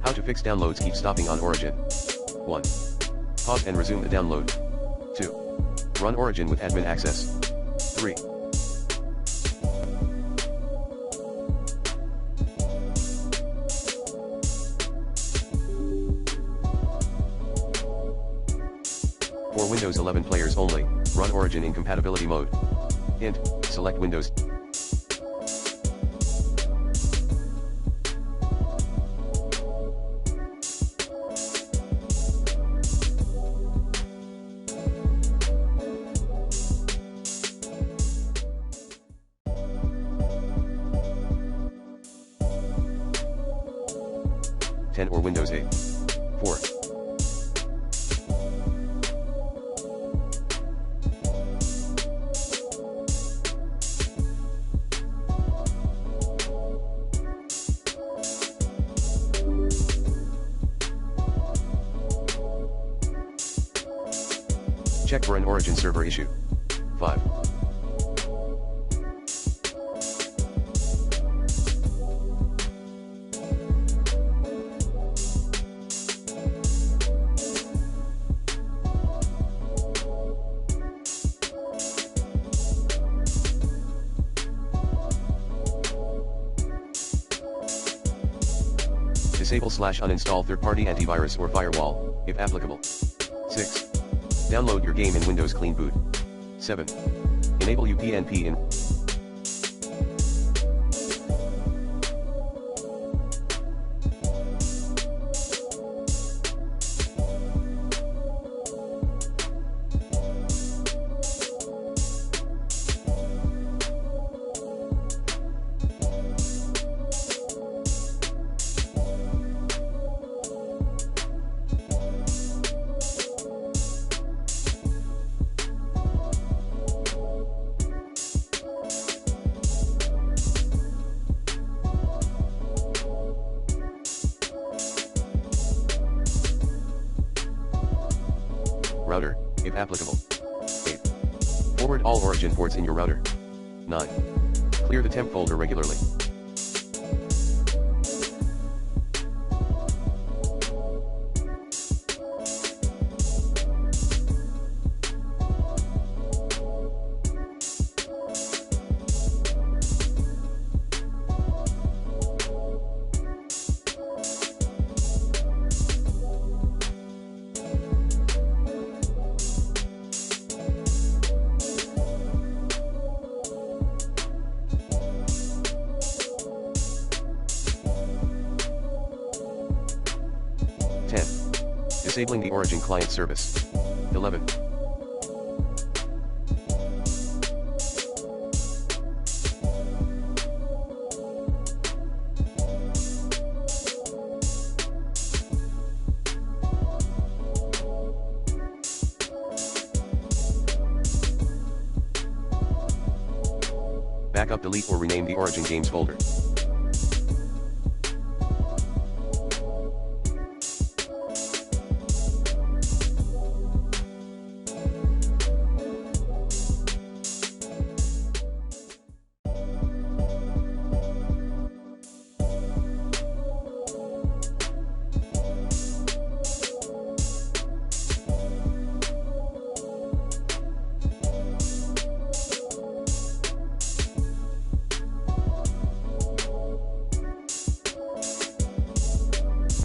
How to fix downloads keep stopping on Origin. 1. Pause and resume the download. 2. Run Origin with admin access. 3. For Windows 11 players only, run Origin in compatibility mode. Hint, select Windows. Or Windows 8. 4. Check for an Origin server issue. 5. Disable/uninstall third-party antivirus or firewall, if applicable. 6. Download your game in Windows Clean Boot. 7. Enable UPnP in router, if applicable. 8. Forward all Origin ports in your router. 9. Clear the temp folder regularly. Disabling the Origin client service. 11. Backup, delete or rename the Origin games folder.